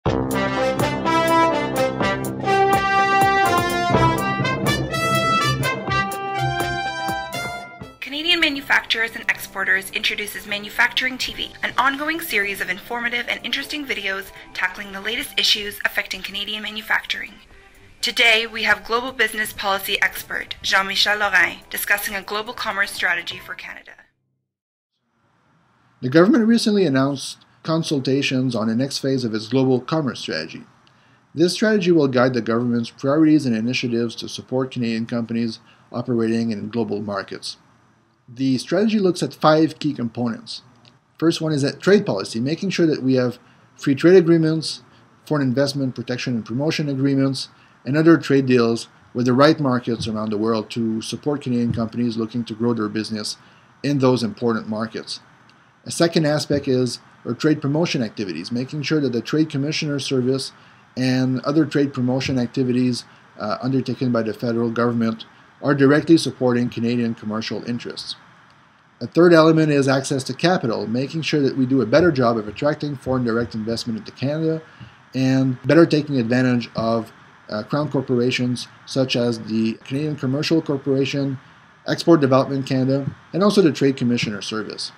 Canadian Manufacturers and Exporters introduces ManufacturingTV, an ongoing series of informative and interesting videos tackling the latest issues affecting Canadian manufacturing. Today, we have global business policy expert Jean-Michel Laurin discussing a global commerce strategy for Canada. The government recently announced consultations on the next phase of its global commerce strategy. This strategy will guide the government's priorities and initiatives to support Canadian companies operating in global markets. The strategy looks at 5 key components. First one is that trade policy, making sure that we have free trade agreements, foreign investment protection and promotion agreements, and other trade deals with the right markets around the world to support Canadian companies looking to grow their business in those important markets. A second aspect is our trade promotion activities, making sure that the Trade Commissioner Service and other trade promotion activities undertaken by the federal government are directly supporting Canadian commercial interests. A third element is access to capital, making sure that we do a better job of attracting foreign direct investment into Canada and better taking advantage of crown corporations such as the Canadian Commercial Corporation, Export Development Canada, and also the Trade Commissioner Service.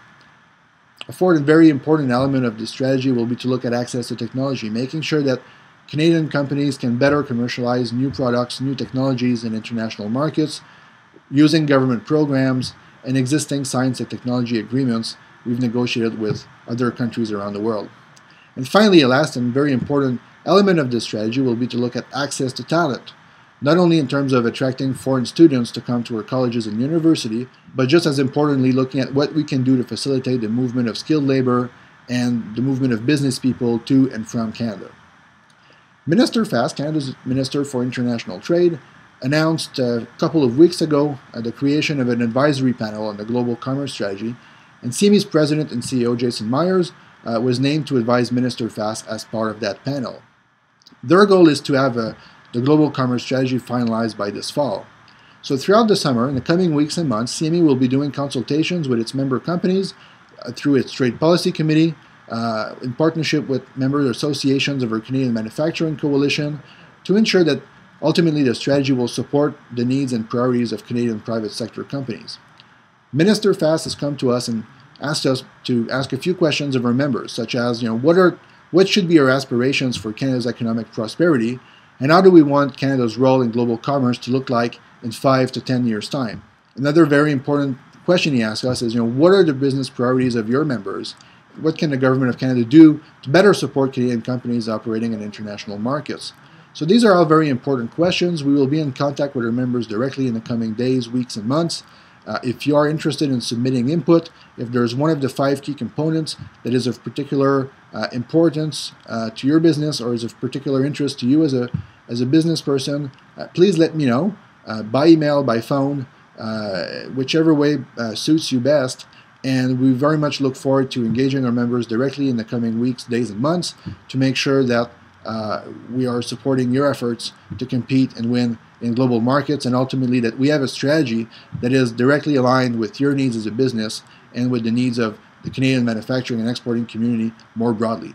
A fourth and very important element of this strategy will be to look at access to technology, making sure that Canadian companies can better commercialize new products, new technologies in international markets using government programs and existing science and technology agreements we've negotiated with other countries around the world. And finally, a last and very important element of this strategy will be to look at access to talent, not only in terms of attracting foreign students to come to our colleges and university, but just as importantly looking at what we can do to facilitate the movement of skilled labor and the movement of business people to and from Canada. Minister Fast, Canada's Minister for International Trade, announced a couple of weeks ago the creation of an advisory panel on the global commerce strategy, and CIMI's President and CEO Jason Myers was named to advise Minister Fast as part of that panel. Their goal is to have the global commerce strategy finalized by this fall. So throughout the summer, in the coming weeks and months, CIMI will be doing consultations with its member companies through its Trade Policy Committee, in partnership with member associations of our Canadian Manufacturing Coalition, to ensure that ultimately the strategy will support the needs and priorities of Canadian private sector companies. Minister Fast has come to us and asked us to ask a few questions of our members, such as, what should be our aspirations for Canada's economic prosperity, and how do we want Canada's role in global commerce to look like in 5 to 10 years' time? Another very important question he asked us is, what are the business priorities of your members? What can the Government of Canada do to better support Canadian companies operating in international markets? So these are all very important questions. We will be in contact with our members directly in the coming days, weeks, and months. If you are interested in submitting input, if there's one of the 5 key components that is of particular importance to your business or is of particular interest to you as a business person, please let me know by email, by phone, whichever way suits you best. And we very much look forward to engaging our members directly in the coming weeks, days, and months to make sure that we are supporting your efforts to compete and win in global markets, and ultimately that we have a strategy that is directly aligned with your needs as a business and with the needs of the Canadian manufacturing and exporting community more broadly.